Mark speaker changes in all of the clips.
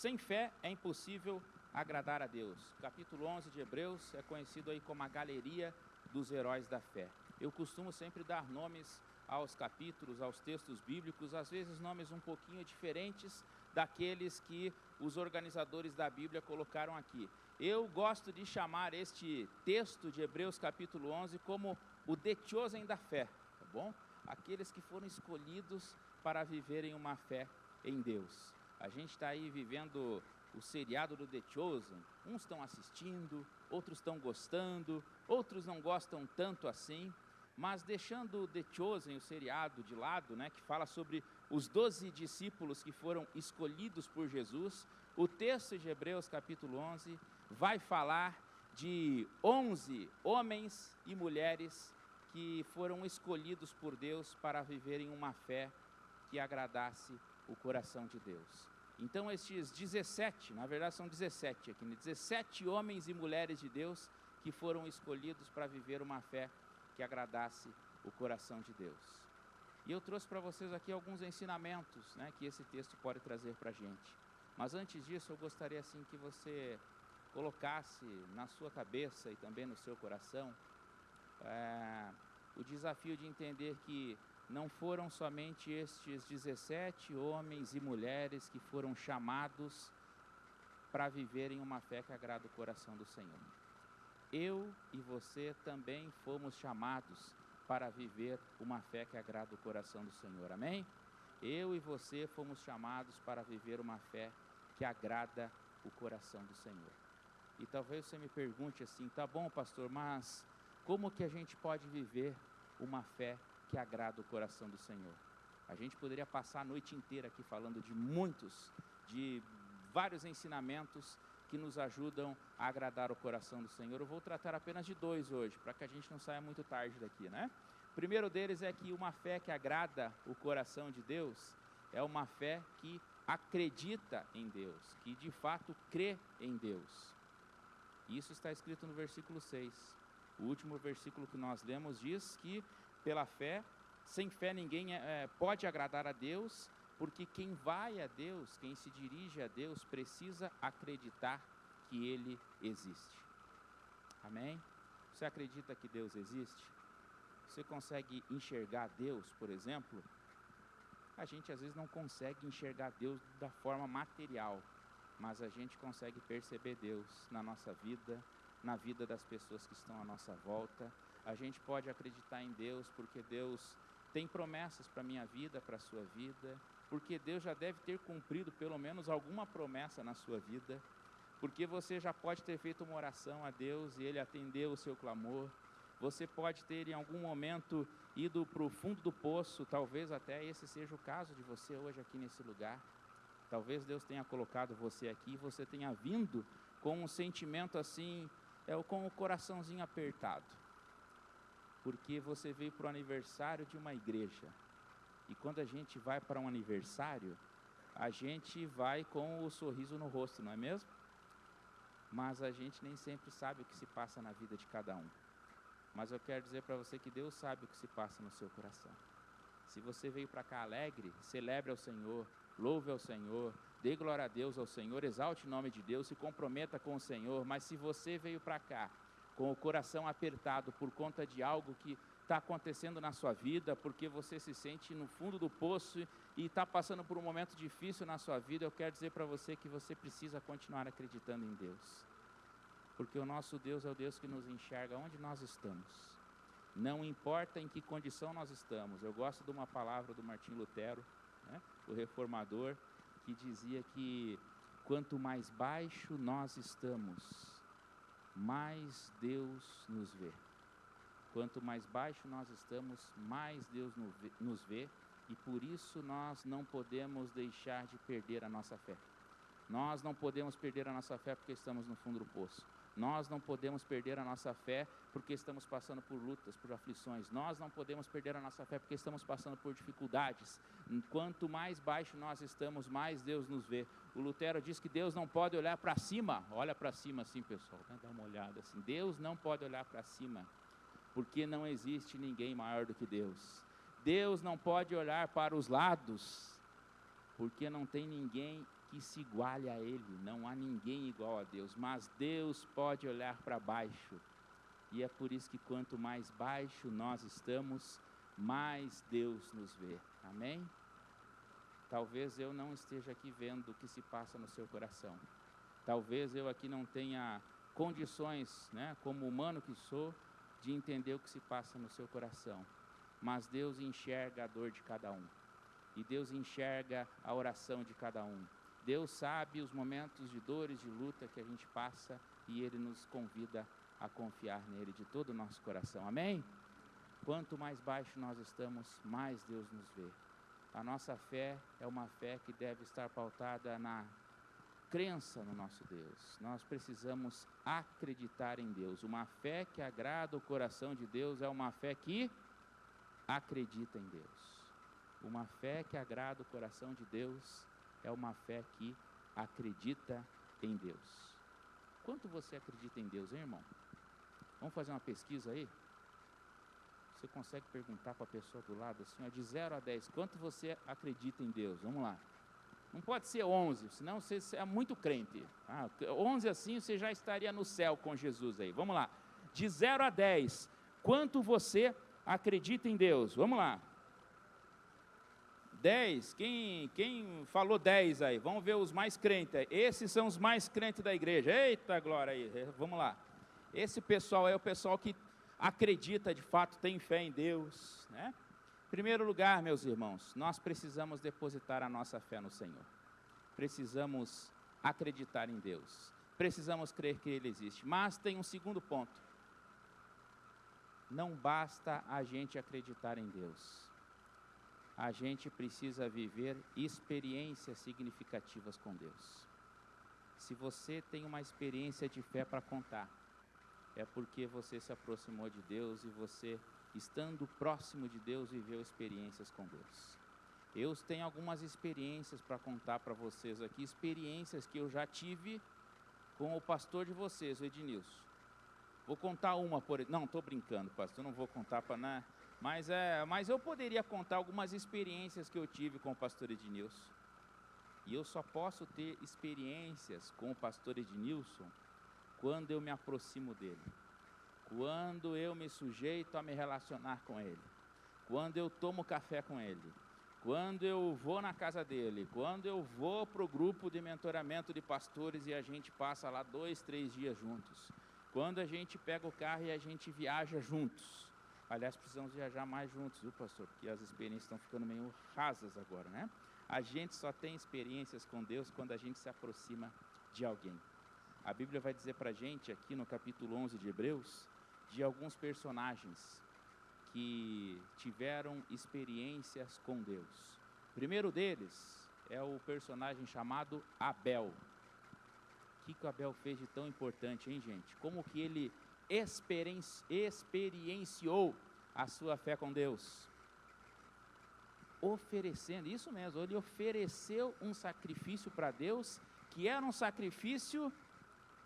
Speaker 1: Sem fé é impossível agradar a Deus. Capítulo 11 de Hebreus é conhecido aí como a galeria dos heróis da fé. Eu costumo sempre dar nomes aos capítulos, aos textos bíblicos, às vezes nomes um pouquinho diferentes daqueles que os organizadores da Bíblia colocaram aqui. Eu gosto de chamar este texto de Hebreus capítulo 11 como o The Chosen da fé, tá bom? Aqueles que foram escolhidos para viverem uma fé em Deus. A gente está aí vivendo o seriado do The Chosen, uns estão assistindo, outros estão gostando, outros não gostam tanto assim, mas deixando o The Chosen, o seriado, de lado, né, que fala sobre os 12 discípulos que foram escolhidos por Jesus, o texto de Hebreus capítulo 11 vai falar de 11 homens e mulheres que foram escolhidos por Deus para viverem uma fé que agradasse o coração de Deus. Então estes 17, na verdade são 17 aqui, 17 homens e mulheres de Deus que foram escolhidos para viver uma fé que agradasse o coração de Deus. E eu trouxe para vocês aqui alguns ensinamentos, né, que esse texto pode trazer para a gente. Mas antes disso eu gostaria assim que você colocasse na sua cabeça e também no seu coração o desafio de entender que não foram somente estes 17 homens e mulheres que foram chamados para viverem uma fé que agrada o coração do Senhor. Eu e você também fomos chamados para viver uma fé que agrada o coração do Senhor, amém? Eu e você fomos chamados para viver uma fé que agrada o coração do Senhor. E talvez você me pergunte assim, tá bom, pastor, mas como que a gente pode viver uma fé que agrada o coração do Senhor? A gente poderia passar a noite inteira aqui falando de vários ensinamentos que nos ajudam a agradar o coração do Senhor. Eu vou tratar apenas de 2 hoje, para que a gente não saia muito tarde daqui, né? O primeiro deles é que uma fé que agrada o coração de Deus é uma fé que acredita em Deus, que de fato crê em Deus. Isso está escrito no versículo 6. O último versículo que nós lemos diz que pela fé, sem fé ninguém pode agradar a Deus, porque quem vai a Deus, quem se dirige a Deus, precisa acreditar que Ele existe. Amém? Você acredita que Deus existe? Você consegue enxergar Deus, por exemplo? A gente às vezes não consegue enxergar Deus da forma material, mas a gente consegue perceber Deus na nossa vida, na vida das pessoas que estão à nossa volta. A gente pode acreditar em Deus porque Deus tem promessas para a minha vida, para a sua vida, porque Deus já deve ter cumprido pelo menos alguma promessa na sua vida, porque você já pode ter feito uma oração a Deus e Ele atendeu o seu clamor. Você pode ter em algum momento ido para o fundo do poço, talvez até esse seja o caso de você hoje aqui nesse lugar. Talvez Deus tenha colocado você aqui e você tenha vindo com um sentimento assim, com o coraçãozinho apertado, porque você veio para o aniversário de uma igreja. E quando a gente vai para um aniversário, a gente vai com o sorriso no rosto, não é mesmo? Mas a gente nem sempre sabe o que se passa na vida de cada um. Mas eu quero dizer para você que Deus sabe o que se passa no seu coração. Se você veio para cá alegre, celebre ao Senhor, louve ao Senhor, dê glória a Deus ao Senhor, exalte o nome de Deus, se comprometa com o Senhor. Mas se você veio para cá com o coração apertado por conta de algo que está acontecendo na sua vida, porque você se sente no fundo do poço e está passando por um momento difícil na sua vida, eu quero dizer para você que você precisa continuar acreditando em Deus. Porque o nosso Deus é o Deus que nos enxerga onde nós estamos. Não importa em que condição nós estamos. Eu gosto de uma palavra do Martim Lutero, né, o reformador, que dizia que quanto mais baixo nós estamos, mais Deus nos vê. Quanto mais baixo nós estamos, mais Deus nos vê, e por isso nós não podemos deixar de perder a nossa fé. Nós não podemos perder a nossa fé porque estamos no fundo do poço. Nós não podemos perder a nossa fé porque estamos passando por lutas, por aflições. Nós não podemos perder a nossa fé porque estamos passando por dificuldades. Quanto mais baixo nós estamos, mais Deus nos vê. O Lutero diz que Deus não pode olhar para cima. Olha para cima assim, pessoal, né? Dá uma olhada assim. Deus não pode olhar para cima, porque não existe ninguém maior do que Deus. Deus não pode olhar para os lados, porque não tem ninguém que se iguale a Ele, não há ninguém igual a Deus, mas Deus pode olhar para baixo, e é por isso que quanto mais baixo nós estamos, mais Deus nos vê, amém? Talvez eu não esteja aqui vendo o que se passa no seu coração, talvez eu aqui não tenha condições, né, como humano que sou, de entender o que se passa no seu coração, mas Deus enxerga a dor de cada um, e Deus enxerga a oração de cada um. Deus sabe os momentos de dores, de luta que a gente passa, e Ele nos convida a confiar nele de todo o nosso coração, amém? Quanto mais baixo nós estamos, mais Deus nos vê. A nossa fé é uma fé que deve estar pautada na crença no nosso Deus. Nós precisamos acreditar em Deus. Uma fé que agrada o coração de Deus é uma fé que acredita em Deus. Uma fé que agrada o coração de Deus é uma fé que acredita em Deus. Quanto você acredita em Deus, hein, irmão? Vamos fazer uma pesquisa aí? Você consegue perguntar para a pessoa do lado assim, ó, de 0 a 10, quanto você acredita em Deus? Vamos lá. Não pode ser 11, senão você é muito crente. 11 assim, você já estaria no céu com Jesus aí. Vamos lá. De 0 a 10, quanto você acredita em Deus? Vamos lá. 10, quem falou 10 aí? Vamos ver os mais crentes. Esses são os mais crentes da igreja. Eita glória aí, vamos lá. Esse pessoal é o pessoal que acredita de fato, tem fé em Deus, né? Em primeiro lugar, meus irmãos, nós precisamos depositar a nossa fé no Senhor. Precisamos acreditar em Deus. Precisamos crer que Ele existe. Mas tem um segundo ponto. Não basta a gente acreditar em Deus. A gente precisa viver experiências significativas com Deus. Se você tem uma experiência de fé para contar, é porque você se aproximou de Deus e você, estando próximo de Deus, viveu experiências com Deus. Eu tenho algumas experiências para contar para vocês aqui, experiências que eu já tive com o pastor de vocês, o Ednilson. Vou contar uma, não, estou brincando, pastor, não vou contar para nada. Mas eu poderia contar algumas experiências que eu tive com o pastor Ednilson. E eu só posso ter experiências com o pastor Ednilson quando eu me aproximo dele. Quando eu me sujeito a me relacionar com ele. Quando eu tomo café com ele. Quando eu vou na casa dele. Quando eu vou para o grupo de mentoramento de pastores e a gente passa lá 2, 3 dias juntos. Quando a gente pega o carro e a gente viaja juntos. Aliás, precisamos viajar mais juntos, viu, pastor? Porque as experiências estão ficando meio rasas agora, né? A gente só tem experiências com Deus quando a gente se aproxima de alguém. A Bíblia vai dizer para a gente, aqui no capítulo 11 de Hebreus, de alguns personagens que tiveram experiências com Deus. O primeiro deles é o personagem chamado Abel. O que o Abel fez de tão importante, hein, gente? Como que ele experienciou a sua fé com Deus? Oferecendo, isso mesmo, ele ofereceu um sacrifício para Deus, que era um sacrifício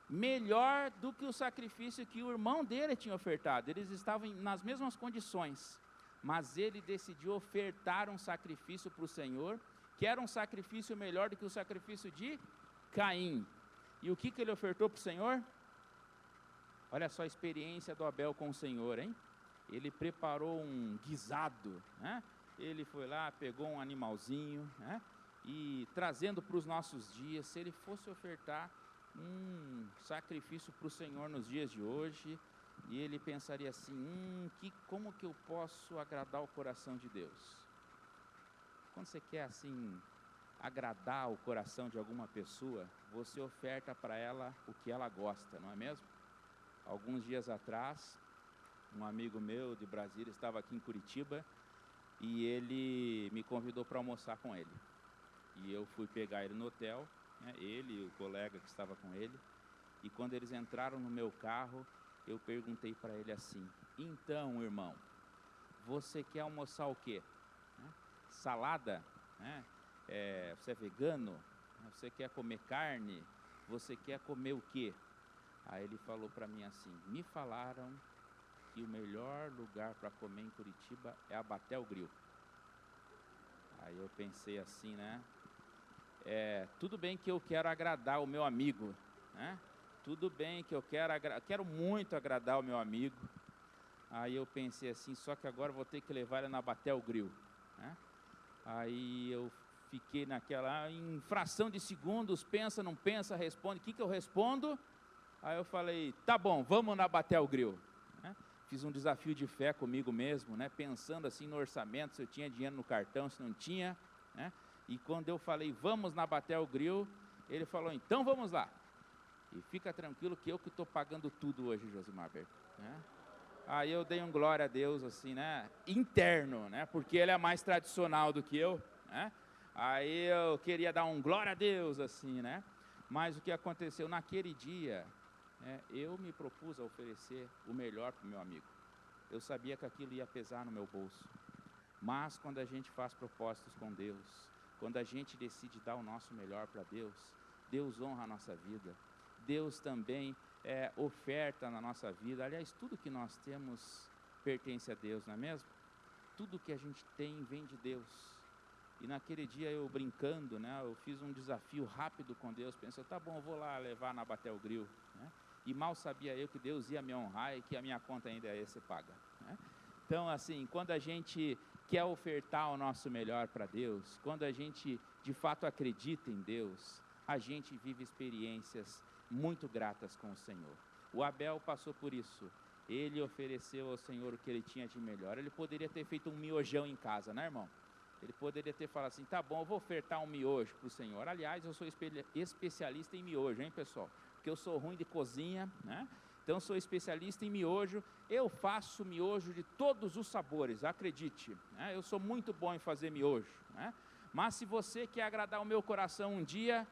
Speaker 1: melhor do que o sacrifício que o irmão dele tinha ofertado. Eles estavam nas mesmas condições, mas ele decidiu ofertar um sacrifício para o Senhor, que era um sacrifício melhor do que o sacrifício de Caim. E o que ele ofertou para o Senhor? Olha só a experiência do Abel com o Senhor, hein? Ele preparou um guisado, né? Ele foi lá, pegou um animalzinho, né? E trazendo para os nossos dias, se ele fosse ofertar um sacrifício para o Senhor nos dias de hoje, e ele pensaria assim, como que eu posso agradar o coração de Deus? Quando você quer assim agradar o coração de alguma pessoa, você oferta para ela o que ela gosta, não é mesmo? Alguns dias atrás, um amigo meu de Brasília estava aqui em Curitiba e ele me convidou para almoçar com ele. E eu fui pegar ele no hotel, né, ele e o colega que estava com ele, e quando eles entraram no meu carro, eu perguntei para ele assim, então, irmão, você quer almoçar o quê? Salada? Né? Você é vegano? Você quer comer carne? Você quer comer o quê? Aí ele falou para mim assim, me falaram que o melhor lugar para comer em Curitiba é a Batel Grill. Aí eu pensei assim, né? tudo bem que eu quero agradar o meu amigo, né? Tudo bem que eu quero muito agradar o meu amigo. Aí eu pensei assim, só que agora eu vou ter que levar ele na Batel Grill, né? Aí eu fiquei naquela, em fração de segundos, pensa, não pensa, responde, o que eu respondo? Aí eu falei, tá bom, vamos na Batel Grill, né? Fiz um desafio de fé comigo mesmo, né? Pensando assim no orçamento, se eu tinha dinheiro no cartão, se não tinha, né? E quando eu falei, vamos na Batel Grill, ele falou, então vamos lá. E fica tranquilo que eu que estou pagando tudo hoje, Josimar Berto, né? Aí eu dei um glória a Deus, assim, né? Interno, né? Porque ele é mais tradicional do que eu, né? Aí eu queria dar um glória a Deus, assim, né? Mas o que aconteceu naquele dia, eu me propus a oferecer o melhor para o meu amigo. Eu sabia que aquilo ia pesar no meu bolso. Mas quando a gente faz propósitos com Deus, quando a gente decide dar o nosso melhor para Deus, Deus honra a nossa vida. Deus também oferta na nossa vida. Aliás, tudo que nós temos pertence a Deus, não é mesmo? Tudo que a gente tem vem de Deus. E naquele dia eu brincando, né, eu fiz um desafio rápido com Deus, pensei, tá bom, eu vou lá levar na Batel Grill, né? E mal sabia eu que Deus ia me honrar e que a minha conta ainda ia ser paga, né? Então, assim, quando a gente quer ofertar o nosso melhor para Deus, quando a gente de fato acredita em Deus, a gente vive experiências muito gratas com o Senhor. O Abel passou por isso. Ele ofereceu ao Senhor o que ele tinha de melhor. Ele poderia ter feito um miojão em casa, né, irmão? Ele poderia ter falado assim, tá bom, eu vou ofertar um miojo para o Senhor. Aliás, eu sou especialista em miojo, hein, pessoal? Porque eu sou ruim de cozinha, né? Então, eu sou especialista em miojo. Eu faço miojo de todos os sabores, acredite, né? Eu sou muito bom em fazer miojo, né? Mas se você quer agradar o meu coração um dia,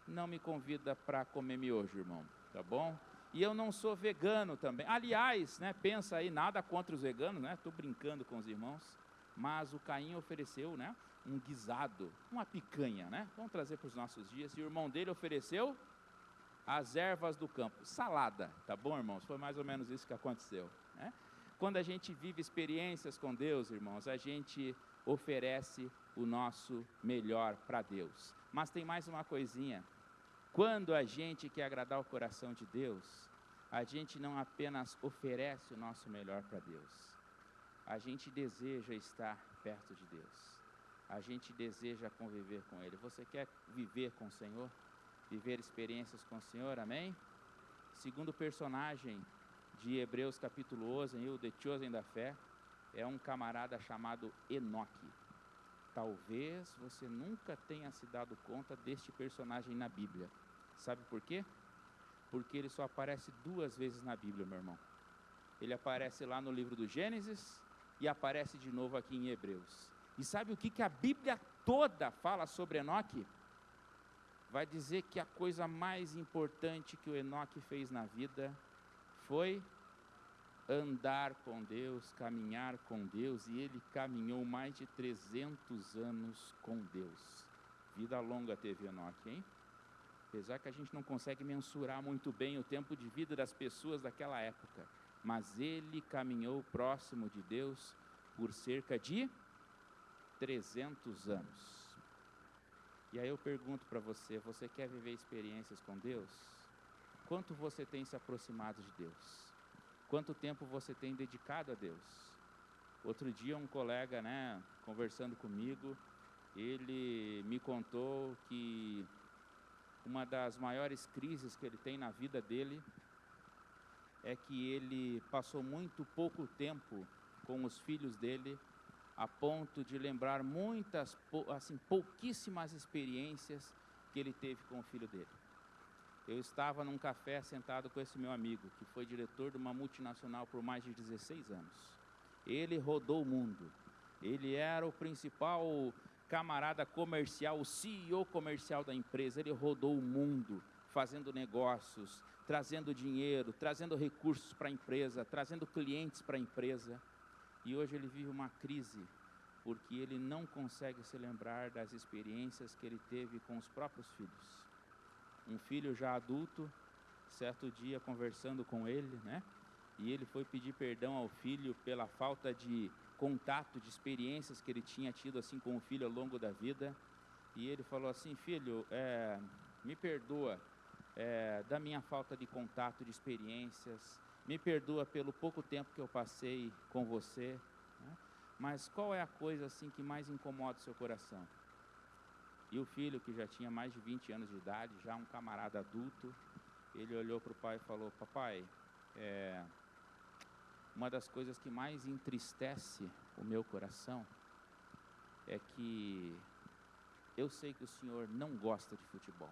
Speaker 1: não me convida para comer miojo, irmão, tá bom? E eu não sou vegano também. Aliás, né, pensa aí, nada contra os veganos, né? Estou brincando com os irmãos. Mas o Caim ofereceu, né, um guisado, uma picanha, né? Vamos trazer para os nossos dias. E o irmão dele ofereceu as ervas do campo, salada, tá bom, irmãos? Foi mais ou menos isso que aconteceu, né? Quando a gente vive experiências com Deus, irmãos, a gente oferece o nosso melhor para Deus. Mas tem mais uma coisinha. Quando a gente quer agradar o coração de Deus, a gente não apenas oferece o nosso melhor para Deus, a gente deseja estar perto de Deus, a gente deseja conviver com Ele. Você quer viver com o Senhor? Viver experiências com o Senhor, amém? Segundo personagem de Hebreus capítulo 11, o The Chosen da fé, é um camarada chamado Enoque. Talvez você nunca tenha se dado conta deste personagem na Bíblia. Sabe por quê? Porque ele só aparece 2 vezes na Bíblia, meu irmão. Ele aparece lá no livro do Gênesis e aparece de novo aqui em Hebreus. E sabe o que a Bíblia toda fala sobre Enoque? Vai dizer que a coisa mais importante que o Enoque fez na vida foi andar com Deus, caminhar com Deus, e ele caminhou mais de 300 anos com Deus. Vida longa teve Enoque, hein? Apesar que a gente não consegue mensurar muito bem o tempo de vida das pessoas daquela época, mas ele caminhou próximo de Deus por cerca de 300 anos. E aí eu pergunto para você, você quer viver experiências com Deus? Quanto você tem se aproximado de Deus? Quanto tempo você tem dedicado a Deus? Outro dia um colega, né, conversando comigo, ele me contou que uma das maiores crises que ele tem na vida dele é que ele passou muito pouco tempo com os filhos dele, a ponto de lembrar pouquíssimas experiências que ele teve com o filho dele. Eu estava num café sentado com esse meu amigo, que foi diretor de uma multinacional por mais de 16 anos. Ele rodou o mundo. Ele era o principal camarada comercial, o CEO comercial da empresa. Ele rodou o mundo, fazendo negócios, trazendo dinheiro, trazendo recursos para a empresa, trazendo clientes para a empresa. E hoje ele vive uma crise, porque ele não consegue se lembrar das experiências que ele teve com os próprios filhos. Um filho já adulto, certo dia conversando com ele, né? E ele foi pedir perdão ao filho pela falta de contato, de experiências que ele tinha tido assim com o filho ao longo da vida. e ele falou assim: filho, me perdoa da minha falta de contato, de experiências, me perdoa pelo pouco tempo que eu passei com você, né? Mas qual é a coisa assim que mais incomoda o seu coração? E o filho, que já tinha mais de 20 anos de idade, já um camarada adulto, ele olhou para o pai e falou: papai, uma das coisas que mais entristece o meu coração é que eu sei que o senhor não gosta de futebol.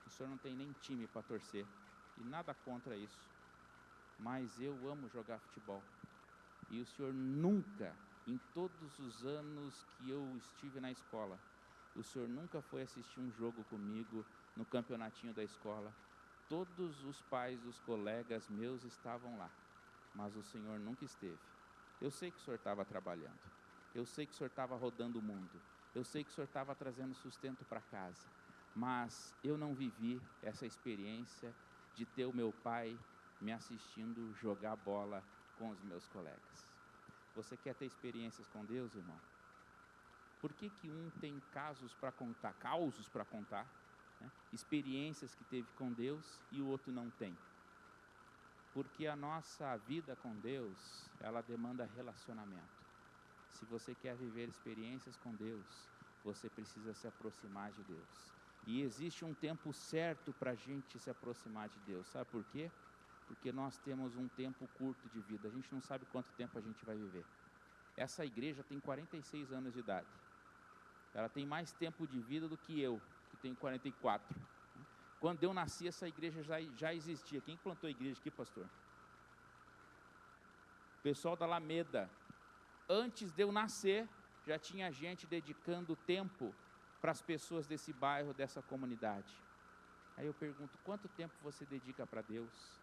Speaker 1: O senhor não tem nem time para torcer, e nada contra isso, mas eu amo jogar futebol. E o senhor nunca, em todos os anos que eu estive na escola, o senhor nunca foi assistir um jogo comigo no campeonatinho da escola. Todos os pais dos colegas meus estavam lá, mas o senhor nunca esteve. Eu sei que o senhor estava trabalhando, eu sei que o senhor estava rodando o mundo, eu sei que o senhor estava trazendo sustento para casa, mas eu não vivi essa experiência de ter o meu pai me assistindo jogar bola com os meus colegas. Você quer ter experiências com Deus, irmão? Por que um tem causos para contar, né? Experiências que teve com Deus, e o outro não tem? Porque a nossa vida com Deus, ela demanda relacionamento. Se você quer viver experiências com Deus, você precisa se aproximar de Deus. E existe um tempo certo para a gente se aproximar de Deus. Sabe por quê? Porque nós temos um tempo curto de vida. A gente não sabe quanto tempo a gente vai viver. Essa igreja tem 46 anos de idade. Ela tem mais tempo de vida do que eu, que tenho 44. Quando eu nasci, essa igreja já existia. Quem plantou a igreja aqui, pastor? O pessoal da Alameda. Antes de eu nascer, já tinha gente dedicando tempo para as pessoas desse bairro, dessa comunidade. Aí eu pergunto: quanto tempo você dedica para Deus?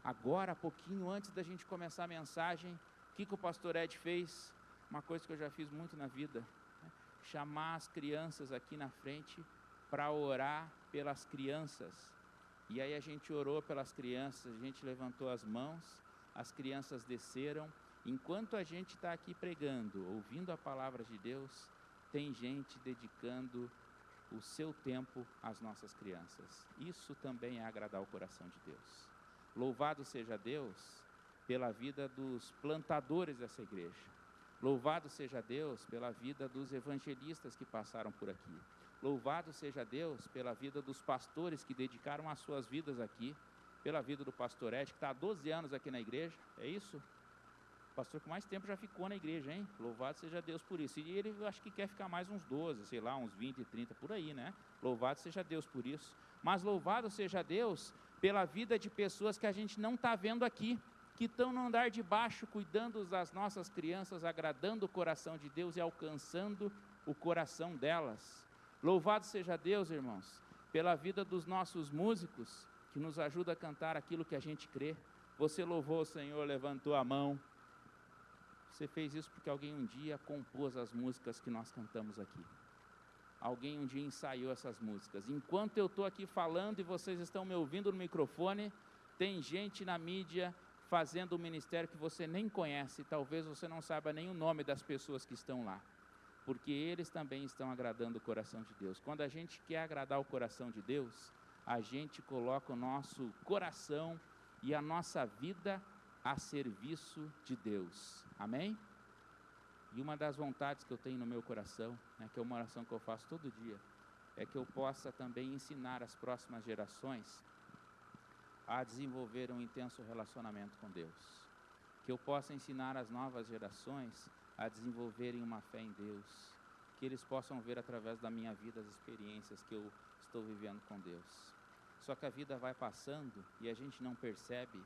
Speaker 1: Agora, pouquinho antes da gente começar a mensagem, o que o pastor Ed fez? Uma coisa que eu já fiz muito na vida, né? Chamar as crianças aqui na frente para orar pelas crianças. E aí a gente orou pelas crianças, a gente levantou as mãos, as crianças desceram. Enquanto a gente está aqui pregando, ouvindo a palavra de Deus, tem gente dedicando o seu tempo às nossas crianças. Isso também é agradar o coração de Deus. Louvado seja Deus pela vida dos plantadores dessa igreja. Louvado seja Deus pela vida dos evangelistas que passaram por aqui. Louvado seja Deus pela vida dos pastores que dedicaram as suas vidas aqui, pela vida do pastor Ed, que está há 12 anos aqui na igreja. É isso? O pastor com mais tempo já ficou na igreja, hein? Louvado seja Deus por isso. E ele, eu acho que quer ficar mais uns 12, sei lá, uns 20, 30, por aí, né? Louvado seja Deus por isso. Mas louvado seja Deus pela vida de pessoas que a gente não está vendo aqui, que estão no andar de baixo, cuidando das nossas crianças, agradando o coração de Deus e alcançando o coração delas. Louvado seja Deus, irmãos, pela vida dos nossos músicos, que nos ajuda a cantar aquilo que a gente crê. Você louvou o Senhor, levantou a mão. Você fez isso porque alguém um dia compôs as músicas que nós cantamos aqui. Alguém um dia ensaiou essas músicas. Enquanto eu estou aqui falando e vocês estão me ouvindo no microfone, tem gente na mídia fazendo um ministério que você nem conhece. Talvez você não saiba nem o nome das pessoas que estão lá, porque eles também estão agradando o coração de Deus. Quando a gente quer agradar o coração de Deus, a gente coloca o nosso coração e a nossa vida a serviço de Deus. Amém? E uma das vontades que eu tenho no meu coração, né, que é uma oração que eu faço todo dia, é que eu possa também ensinar as próximas gerações a desenvolver um intenso relacionamento com Deus. Que eu possa ensinar as novas gerações a desenvolverem uma fé em Deus. Que eles possam ver através da minha vida as experiências que eu estou vivendo com Deus. Só que a vida vai passando e a gente não percebe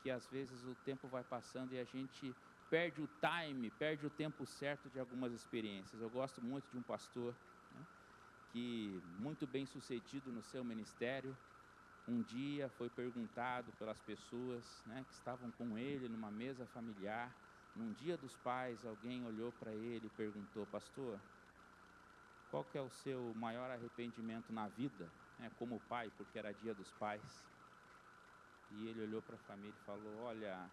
Speaker 1: que às vezes o tempo vai passando e a gente perde o time, perde o tempo certo de algumas experiências. Eu gosto muito de um pastor, né, que muito bem sucedido no seu ministério. Um dia foi perguntado pelas pessoas, né, que estavam com ele numa mesa familiar. Num dia dos pais, alguém olhou para ele e perguntou: pastor, qual que é o seu maior arrependimento na vida, né, como pai, porque era dia dos pais? E ele olhou para a família e falou: olha,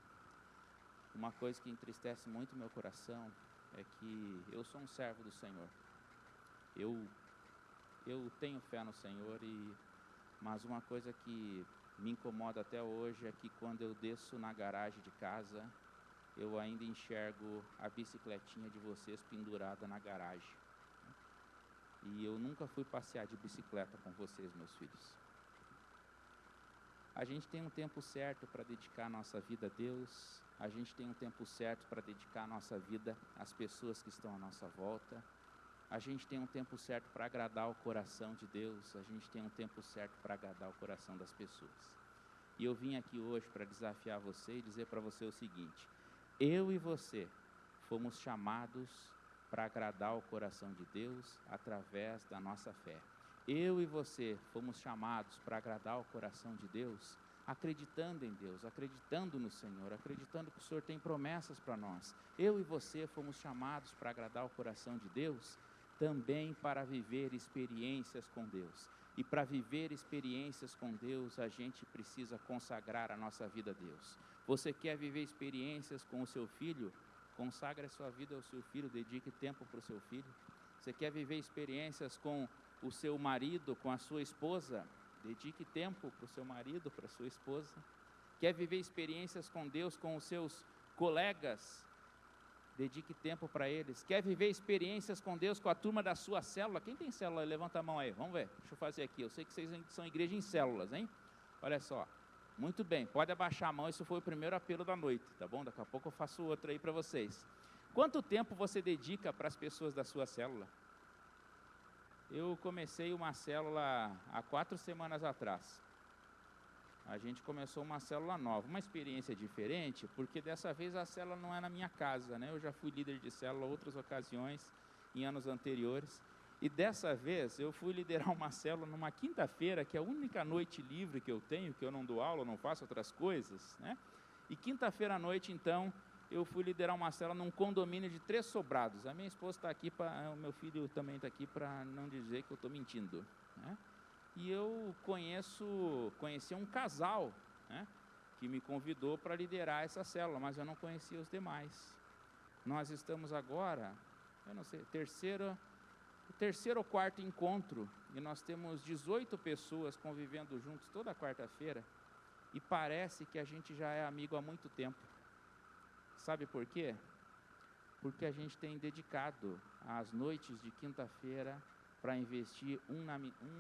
Speaker 1: uma coisa que entristece muito meu coração é que eu sou um servo do Senhor. Eu tenho fé no Senhor, mas uma coisa que me incomoda até hoje é que quando eu desço na garagem de casa, eu ainda enxergo a bicicletinha de vocês pendurada na garagem. E eu nunca fui passear de bicicleta com vocês, meus filhos. A gente tem um tempo certo para dedicar a nossa vida a Deus, a gente tem um tempo certo para dedicar a nossa vida às pessoas que estão à nossa volta, a gente tem um tempo certo para agradar o coração de Deus, a gente tem um tempo certo para agradar o coração das pessoas. E eu vim aqui hoje para desafiar você e dizer para você o seguinte: eu e você fomos chamados para agradar o coração de Deus através da nossa fé. Eu e você fomos chamados para agradar o coração de Deus acreditando em Deus, acreditando no Senhor, acreditando que o Senhor tem promessas para nós. Eu e você fomos chamados para agradar o coração de Deus também para viver experiências com Deus. E para viver experiências com Deus, a gente precisa consagrar a nossa vida a Deus. Você quer viver experiências com o seu filho? Consagre a sua vida ao seu filho, dedique tempo para o seu filho. Você quer viver experiências com o seu marido, com a sua esposa? Dedique tempo para o seu marido, para a sua esposa. Quer viver experiências com Deus, com os seus colegas? Dedique tempo para eles. Quer viver experiências com Deus com a turma da sua célula? Quem tem célula? Levanta a mão aí, vamos ver. Deixa eu fazer aqui, eu sei que vocês são igreja em células, hein? Olha só, muito bem, pode abaixar a mão, esse foi o primeiro apelo da noite, tá bom? Daqui a pouco eu faço outro aí para vocês. Quanto tempo você dedica para as pessoas da sua célula? Eu comecei uma célula há 4 semanas atrás. A gente começou uma célula nova, uma experiência diferente, porque dessa vez a célula não é na minha casa, né? Eu já fui líder de célula outras ocasiões, em anos anteriores, e dessa vez eu fui liderar uma célula numa quinta-feira, que é a única noite livre que eu tenho, que eu não dou aula, não faço outras coisas, né? E quinta-feira à noite, então, eu fui liderar uma célula num condomínio de 3 sobrados. A minha esposa está aqui, o meu filho também está aqui para não dizer que eu estou mentindo, né? E eu conheci um casal, né, que me convidou para liderar essa célula, mas eu não conhecia os demais. Nós estamos agora, eu não sei, o terceiro ou quarto encontro, e nós temos 18 pessoas convivendo juntos toda quarta-feira, e parece que a gente já é amigo há muito tempo. Sabe por quê? Porque a gente tem dedicado as noites de quinta-feira para investir um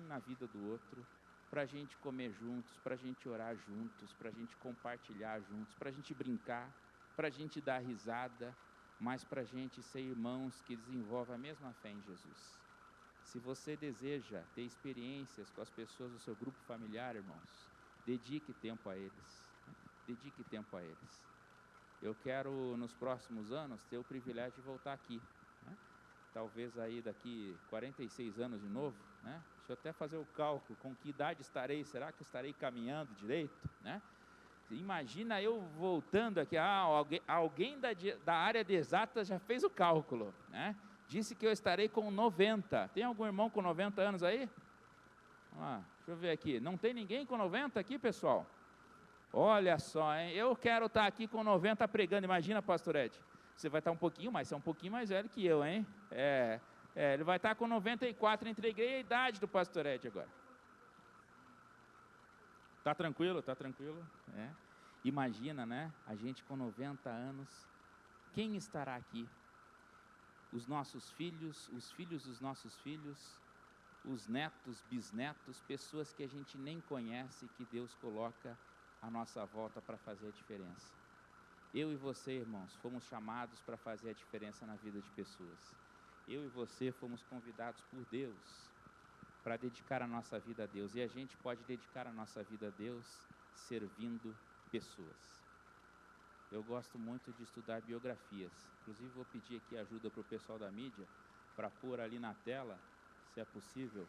Speaker 1: na vida do outro, para a gente comer juntos, para a gente orar juntos, para a gente compartilhar juntos, para a gente brincar, para a gente dar risada, mas para a gente ser irmãos que desenvolvem a mesma fé em Jesus. Se você deseja ter experiências com as pessoas do seu grupo familiar, irmãos, dedique tempo a eles, dedique tempo a eles. Eu quero, nos próximos anos, ter o privilégio de voltar aqui, né? Talvez aí daqui 46 anos de novo, né? Deixa eu até fazer o cálculo, com que idade estarei, será que estarei caminhando direito, né? Imagina eu voltando aqui, alguém da área de exatas já fez o cálculo, né? Disse que eu estarei com 90, tem algum irmão com 90 anos aí? Vamos lá, deixa eu ver aqui, não tem ninguém com 90 aqui, pessoal? Olha só, hein? Eu quero estar aqui com 90 pregando, imagina, pastor Ed. Você vai estar um pouquinho mais, você é um pouquinho mais velho que eu, hein? Ele vai estar com 94, entreguei a idade do pastor Ed agora. Tá tranquilo, tá tranquilo. Imagina, né? A gente com 90 anos, quem estará aqui? Os nossos filhos, os filhos dos nossos filhos, os netos, bisnetos, pessoas que a gente nem conhece, que Deus coloca à nossa volta para fazer a diferença. Eu e você, irmãos, fomos chamados para fazer a diferença na vida de pessoas. Eu e você fomos convidados por Deus para dedicar a nossa vida a Deus. E a gente pode dedicar a nossa vida a Deus servindo pessoas. Eu gosto muito de estudar biografias. Inclusive, vou pedir aqui ajuda para o pessoal da mídia para pôr ali na tela, se é possível,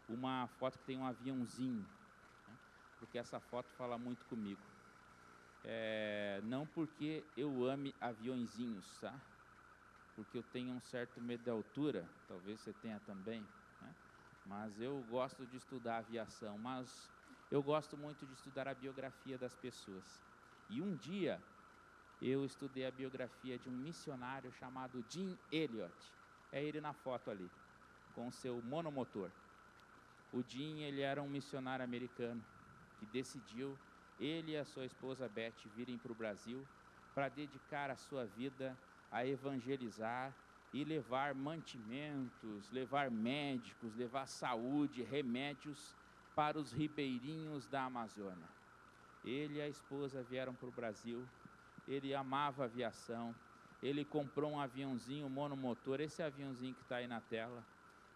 Speaker 1: uma foto que tem um aviãozinho, né? Porque essa foto fala muito comigo. Não porque eu ame aviõezinhos, tá? Porque eu tenho um certo medo de altura, talvez você tenha também, né? Mas eu gosto de estudar aviação, mas eu gosto muito de estudar a biografia das pessoas. E um dia eu estudei a biografia de um missionário chamado Jim Elliot. É ele na foto ali. com seu monomotor. O Jim, ele era um missionário americano que decidiu, ele e a sua esposa Beth, virem para o Brasil para dedicar a sua vida a evangelizar e levar mantimentos, levar médicos, levar saúde, remédios para os ribeirinhos da Amazônia. Ele e a esposa vieram para o Brasil, ele amava aviação, ele comprou um aviãozinho monomotor, esse aviãozinho que está aí na tela,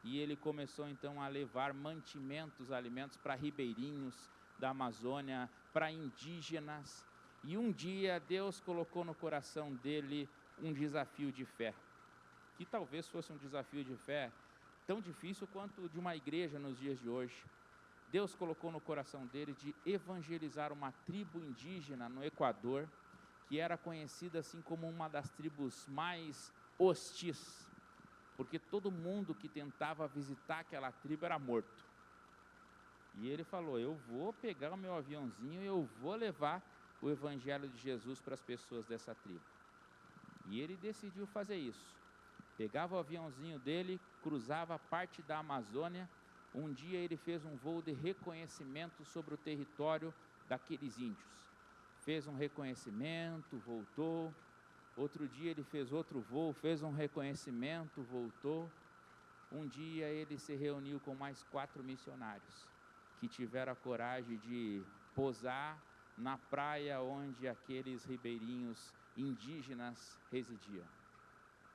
Speaker 1: e ele começou então a levar mantimentos, alimentos para ribeirinhos da Amazônia, para indígenas, e um dia Deus colocou no coração dele um desafio de fé, que talvez fosse um desafio de fé tão difícil quanto de uma igreja nos dias de hoje. Deus colocou no coração dele de evangelizar uma tribo indígena no Equador, que era conhecida assim como uma das tribos mais hostis, porque todo mundo que tentava visitar aquela tribo era morto. E ele falou, eu vou pegar o meu aviãozinho e eu vou levar o evangelho de Jesus para as pessoas dessa tribo. E ele decidiu fazer isso. Pegava o aviãozinho dele, cruzava parte da Amazônia. Um dia ele fez um voo de reconhecimento sobre o território daqueles índios. Fez um reconhecimento, voltou. Outro dia ele fez outro voo, fez um reconhecimento, voltou. Um dia ele se reuniu com mais 4 missionários que tiveram a coragem de pousar na praia onde aqueles ribeirinhos indígenas residiam.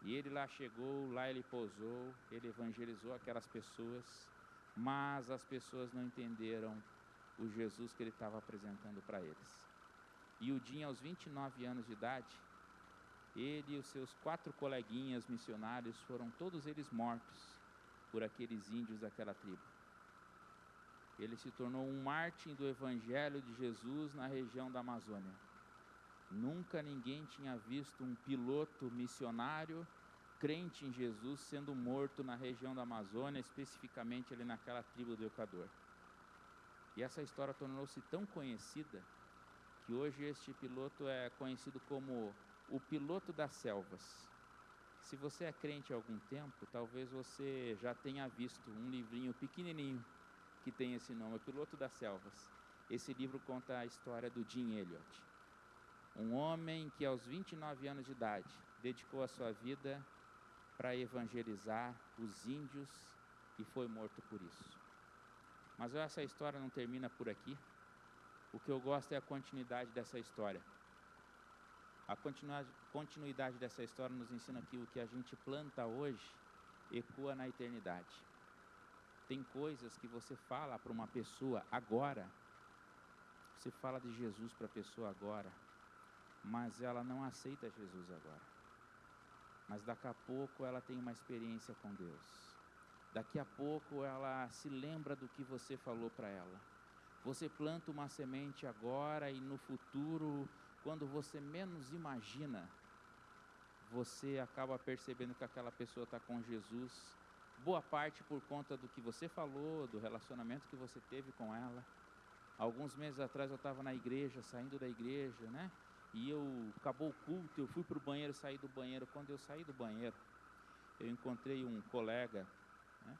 Speaker 1: E ele lá chegou, lá ele pousou, ele evangelizou aquelas pessoas, mas as pessoas não entenderam o Jesus que ele estava apresentando para eles. E o Jim, aos 29 anos de idade, ele e os seus 4 coleguinhas missionários foram todos eles mortos por aqueles índios daquela tribo. Ele se tornou um mártir do evangelho de Jesus na região da Amazônia. Nunca ninguém tinha visto um piloto missionário, crente em Jesus, sendo morto na região da Amazônia, especificamente ali naquela tribo do Equador. E essa história tornou-se tão conhecida que hoje este piloto é conhecido como o piloto das selvas. Se você é crente há algum tempo, talvez você já tenha visto um livrinho pequenininho que tem esse nome, o Piloto das Selvas. Esse livro conta a história do Jim Elliot, um homem que aos 29 anos de idade dedicou a sua vida para evangelizar os índios e foi morto por isso. Mas essa história não termina por aqui. O que eu gosto é a continuidade dessa história. A continuidade dessa história nos ensina que o que a gente planta hoje ecoa na eternidade. Tem coisas que você fala para uma pessoa agora, você fala de Jesus para a pessoa agora, mas ela não aceita Jesus agora. Mas daqui a pouco ela tem uma experiência com Deus. Daqui a pouco ela se lembra do que você falou para ela. Você planta uma semente agora e no futuro, quando você menos imagina, você acaba percebendo que aquela pessoa está com Jesus. Boa parte por conta do que você falou, do relacionamento que você teve com ela. Alguns meses atrás eu estava na igreja, saindo da igreja, né? E acabou o culto, eu fui para o banheiro, saí do banheiro. Quando eu saí do banheiro, eu encontrei um colega, né,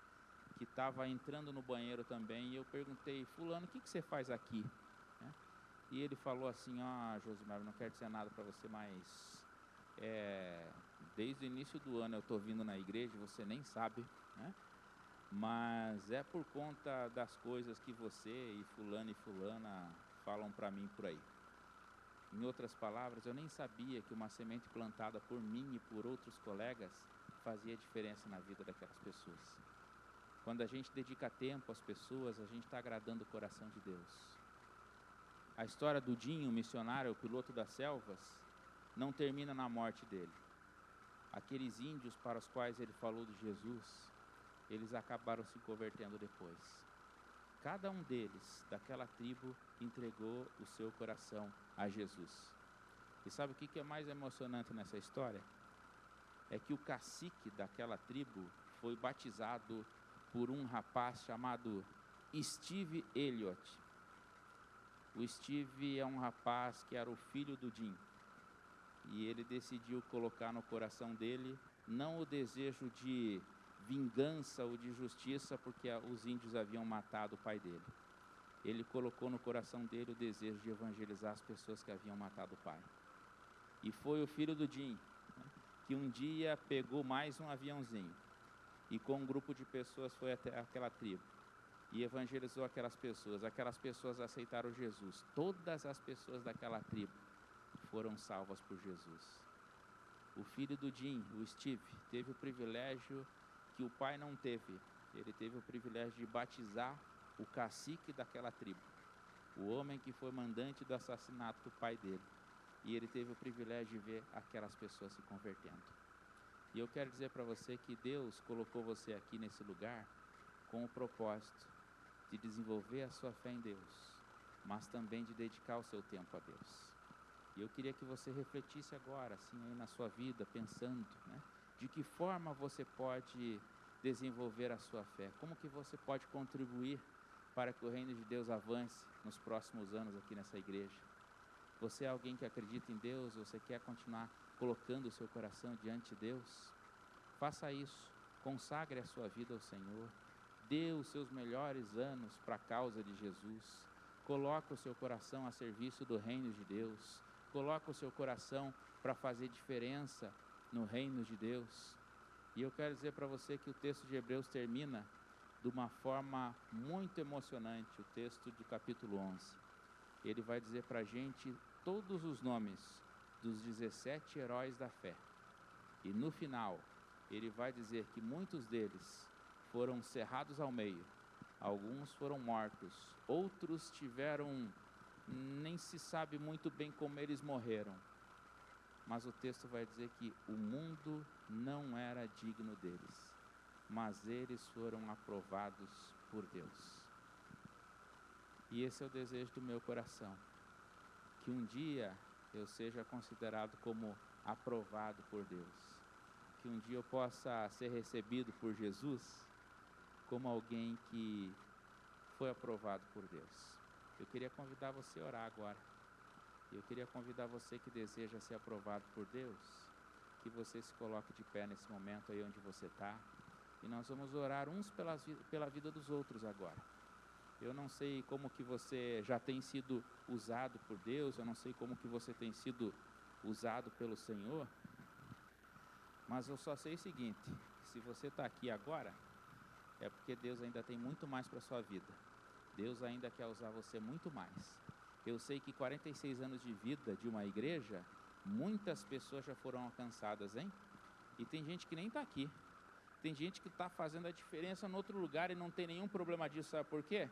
Speaker 1: que estava entrando no banheiro também. E eu perguntei, fulano, o que você faz aqui? Né? E ele falou assim, Josimar, não quero dizer nada para você, mas desde o início do ano eu estou vindo na igreja, você nem sabe, né? Mas é por conta das coisas que você e fulano e fulana falam para mim por aí. Em outras palavras, eu nem sabia que uma semente plantada por mim e por outros colegas fazia diferença na vida daquelas pessoas. Quando a gente dedica tempo às pessoas, a gente está agradando o coração de Deus. A história do Jim, o missionário, o piloto das selvas, não termina na morte dele. Aqueles índios para os quais ele falou de Jesus, eles acabaram se convertendo depois. Cada um deles, daquela tribo, entregou o seu coração a Jesus. E sabe o que é mais emocionante nessa história? É que o cacique daquela tribo foi batizado por um rapaz chamado Steve Elliot. O Steve é um rapaz que era o filho do Jim. E ele decidiu colocar no coração dele não o desejo de vingança ou de justiça, porque os índios haviam matado o pai dele. Ele colocou no coração dele o desejo de evangelizar as pessoas que haviam matado o pai. E foi o filho do Jim, né, que um dia pegou mais um aviãozinho e com um grupo de pessoas foi até aquela tribo e evangelizou aquelas pessoas. Aquelas pessoas aceitaram Jesus. Todas as pessoas daquela tribo foram salvas por Jesus. O filho do Jim, o Steve, teve o privilégio que o pai não teve. Ele teve o privilégio de batizar o cacique daquela tribo, o homem que foi mandante do assassinato do pai dele. E ele teve o privilégio de ver aquelas pessoas se convertendo. E eu quero dizer para você que Deus colocou você aqui nesse lugar com o propósito de desenvolver a sua fé em Deus, mas também de dedicar o seu tempo a Deus. E eu queria que você refletisse agora, assim, aí na sua vida, pensando, né, de que forma você pode desenvolver a sua fé, como que você pode contribuir para que o reino de Deus avance nos próximos anos aqui nessa igreja. Você é alguém que acredita em Deus, você quer continuar colocando o seu coração diante de Deus? Faça isso, consagre a sua vida ao Senhor, dê os seus melhores anos para a causa de Jesus, coloque o seu coração a serviço do reino de Deus, coloque o seu coração para fazer diferença no reino de Deus. E eu quero dizer para você que o texto de Hebreus termina de uma forma muito emocionante, o texto do capítulo 11. Ele vai dizer para a gente todos os nomes dos 17 heróis da fé. E no final, ele vai dizer que muitos deles foram cerrados ao meio, alguns foram mortos, outros tiveram, nem se sabe muito bem como eles morreram. Mas o texto vai dizer que o mundo não era digno deles, mas eles foram aprovados por Deus. E esse é o desejo do meu coração, que um dia eu seja considerado como aprovado por Deus, que um dia eu possa ser recebido por Jesus como alguém que foi aprovado por Deus. Eu queria convidar você a orar agora. Eu queria convidar você que deseja ser aprovado por Deus, que você se coloque de pé nesse momento aí onde você está. E nós vamos orar uns pela vida dos outros agora. Eu não sei como que você já tem sido usado por Deus, eu não sei como que você tem sido usado pelo Senhor, mas eu só sei o seguinte, se você está aqui agora, é porque Deus ainda tem muito mais para a sua vida. Deus ainda quer usar você muito mais. Eu sei que 46 anos de vida de uma igreja, muitas pessoas já foram alcançadas, hein? E tem gente que nem está aqui. Tem gente que está fazendo a diferença em outro lugar e não tem nenhum problema disso, sabe por quê?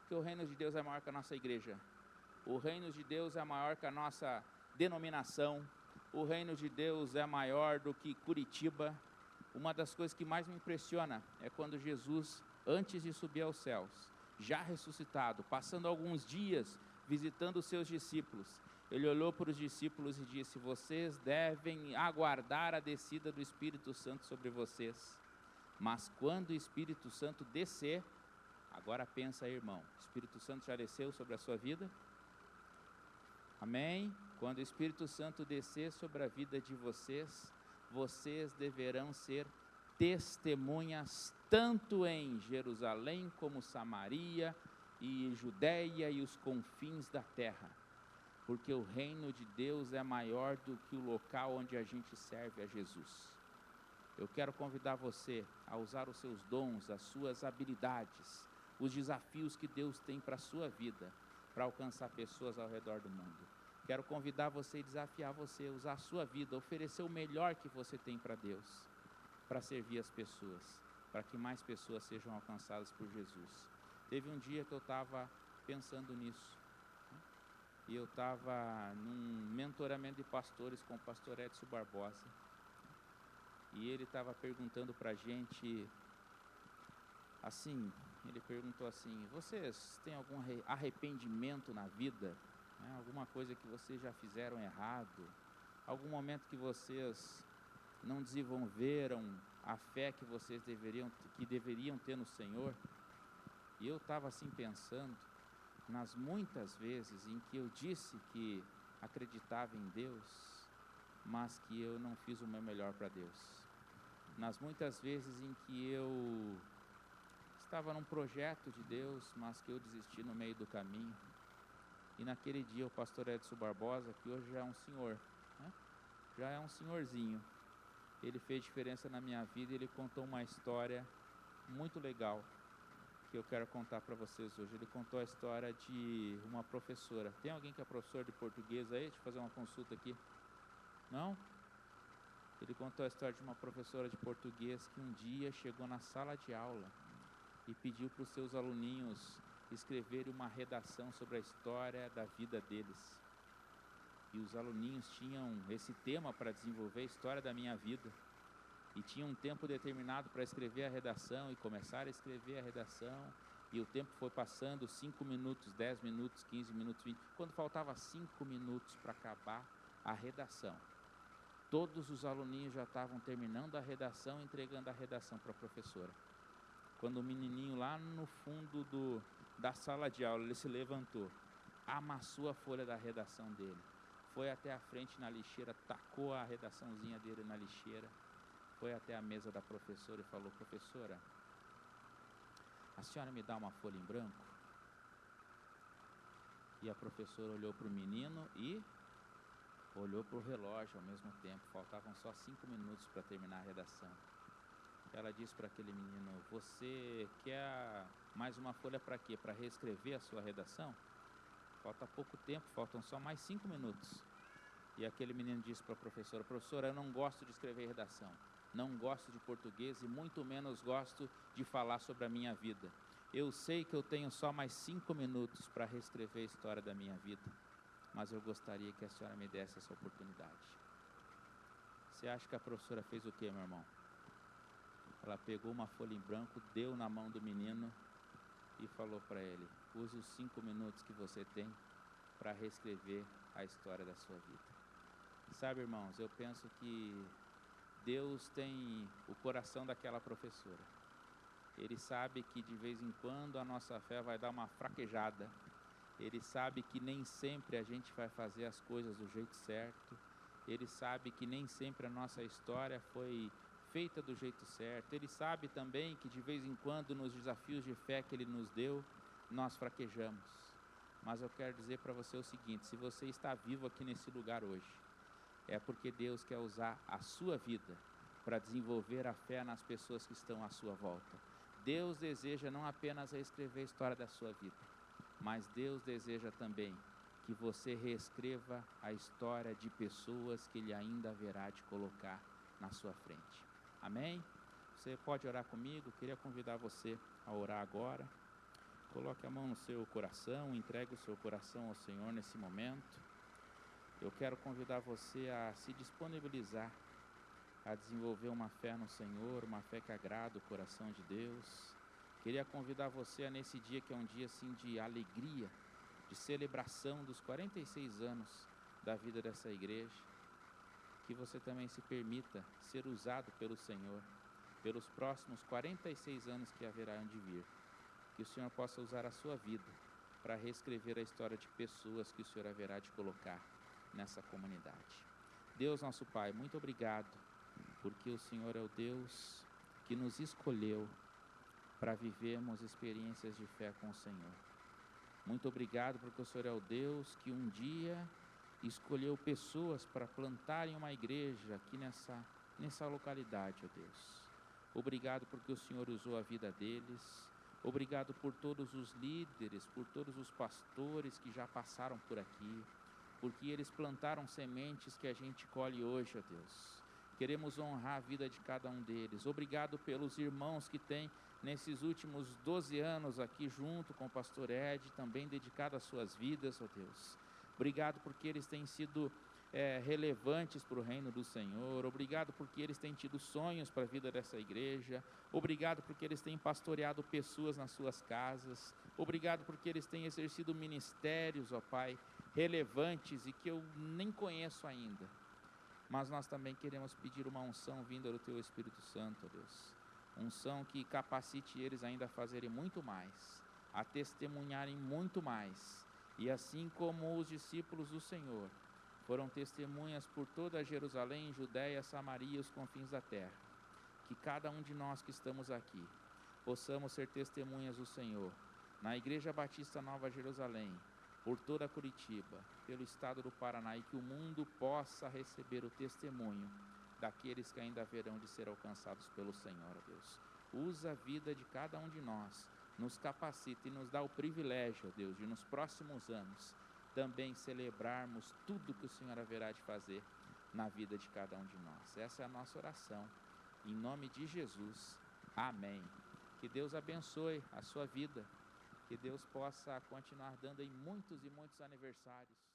Speaker 1: Porque o reino de Deus é maior que a nossa igreja. O reino de Deus é maior que a nossa denominação. O reino de Deus é maior do que Curitiba. Uma das coisas que mais me impressiona é quando Jesus, antes de subir aos céus, já ressuscitado, passando alguns dias visitando os seus discípulos, ele olhou para os discípulos e disse: vocês devem aguardar a descida do Espírito Santo sobre vocês. Mas quando o Espírito Santo descer, agora pensa aí, irmão, o Espírito Santo já desceu sobre a sua vida? Amém? Quando o Espírito Santo descer sobre a vida de vocês, vocês deverão ser testemunhas tanto em Jerusalém como Samaria e Judeia e os confins da terra, porque o reino de Deus é maior do que o local onde a gente serve a Jesus. Eu quero convidar você a usar os seus dons, as suas habilidades, os desafios que Deus tem para a sua vida, para alcançar pessoas ao redor do mundo. Quero convidar você e desafiar você a usar a sua vida, oferecer o melhor que você tem para Deus, para servir as pessoas, para que mais pessoas sejam alcançadas por Jesus. Teve um dia que eu estava pensando nisso, né? E eu estava num mentoramento de pastores com o pastor Edson Barbosa, e ele estava perguntando para a gente, assim, ele perguntou assim: vocês têm algum arrependimento na vida? Né? Alguma coisa que vocês já fizeram errado? Algum momento que vocês não desenvolveram a fé que vocês deveriam ter no Senhor? E eu estava assim pensando nas muitas vezes em que eu disse que acreditava em Deus, mas que eu não fiz o meu melhor para Deus. nas muitas vezes em que eu estava num projeto de Deus, mas que eu desisti no meio do caminho. E naquele dia o pastor Edson Barbosa, que hoje já é um senhor, né? Já é um senhorzinho, ele fez diferença na minha vida e ele contou uma história muito legal que eu quero contar para vocês hoje. Ele contou a história de uma professora. Tem alguém que é professor de português aí? Deixa eu fazer uma consulta aqui. Não? Ele contou a história de uma professora de português que um dia chegou na sala de aula e pediu para os seus aluninhos escreverem uma redação sobre a história da vida deles. E os aluninhos tinham esse tema para desenvolver, a história da minha vida. E tinha um tempo determinado para escrever a redação e começar a escrever a redação. E o tempo foi passando, 5 minutos, 10 minutos, 15 minutos, 20. Quando faltava 5 minutos para acabar a redação, todos os aluninhos já estavam terminando a redação, entregando a redação para a professora. Quando o menininho lá no fundo da sala de aula, ele se levantou, amassou a folha da redação dele, foi até a frente na lixeira, tacou a redaçãozinha dele na lixeira, foi até a mesa da professora e falou: professora, a senhora me dá uma folha em branco? E a professora olhou para o menino e olhou para o relógio ao mesmo tempo, faltavam só 5 minutos para terminar a redação. Ela disse para aquele menino: você quer mais uma folha para quê? Para reescrever a sua redação? Falta pouco tempo, faltam só mais 5 minutos. E aquele menino disse para a professora: professora, eu não gosto de escrever redação, não gosto de português e muito menos gosto de falar sobre a minha vida. Eu sei que eu tenho só mais 5 minutos para reescrever a história da minha vida, mas eu gostaria que a senhora me desse essa oportunidade. Você acha que a professora fez o quê, meu irmão? Ela pegou uma folha em branco, deu na mão do menino e falou para ele: use os 5 minutos que você tem para reescrever a história da sua vida. Sabe, irmãos, eu penso que Deus tem o coração daquela professora. Ele sabe que de vez em quando a nossa fé vai dar uma fraquejada. Ele sabe que nem sempre a gente vai fazer as coisas do jeito certo. Ele sabe que nem sempre a nossa história foi feita do jeito certo. Ele sabe também que de vez em quando nos desafios de fé que Ele nos deu, nós fraquejamos. Mas eu quero dizer para você o seguinte: se você está vivo aqui nesse lugar hoje, é porque Deus quer usar a sua vida para desenvolver a fé nas pessoas que estão à sua volta. Deus deseja não apenas reescrever a história da sua vida, mas Deus deseja também que você reescreva a história de pessoas que Ele ainda haverá de colocar na sua frente. Amém? Você pode orar comigo? Eu queria convidar você a orar agora. Coloque a mão no seu coração, entregue o seu coração ao Senhor nesse momento. Eu quero convidar você a se disponibilizar a desenvolver uma fé no Senhor, uma fé que agrada o coração de Deus. Queria convidar você a, nesse dia, que é um dia assim de alegria, de celebração dos 46 anos da vida dessa igreja, que você também se permita ser usado pelo Senhor pelos próximos 46 anos que haverão de vir. Que o Senhor possa usar a sua vida para reescrever a história de pessoas que o Senhor haverá de colocar nessa comunidade. Deus, nosso Pai, muito obrigado, porque o Senhor é o Deus que nos escolheu para vivermos experiências de fé com o Senhor. Muito obrigado, porque o Senhor é o Deus que um dia escolheu pessoas para plantarem uma igreja aqui nessa localidade, ó Deus. Obrigado porque o Senhor usou a vida deles. Obrigado por todos os líderes, por todos os pastores que já passaram por aqui, porque eles plantaram sementes que a gente colhe hoje, ó Deus. Queremos honrar a vida de cada um deles. Obrigado pelos irmãos que têm, nesses últimos 12 anos aqui junto com o pastor Ed, também dedicado as suas vidas, ó Deus. Obrigado porque eles têm sido relevantes para o reino do Senhor. Obrigado porque eles têm tido sonhos para a vida dessa igreja. Obrigado porque eles têm pastoreado pessoas nas suas casas. Obrigado porque eles têm exercido ministérios, ó Pai, relevantes e que eu nem conheço ainda. Mas nós também queremos pedir uma unção vinda do Teu Espírito Santo, ó Deus. Unção que capacite eles ainda a fazerem muito mais, a testemunharem muito mais. E assim como os discípulos do Senhor foram testemunhas por toda Jerusalém, Judéia, Samaria e os confins da terra, que cada um de nós que estamos aqui possamos ser testemunhas do Senhor, na Igreja Batista Nova Jerusalém, por toda Curitiba, pelo estado do Paraná, e que o mundo possa receber o testemunho daqueles que ainda haverão de ser alcançados pelo Senhor, Deus. Usa a vida de cada um de nós, nos capacita e nos dá o privilégio, Deus, de nos próximos anos também celebrarmos tudo que o Senhor haverá de fazer na vida de cada um de nós. Essa é a nossa oração, em nome de Jesus, amém. Que Deus abençoe a sua vida, que Deus possa continuar dando em muitos e muitos aniversários.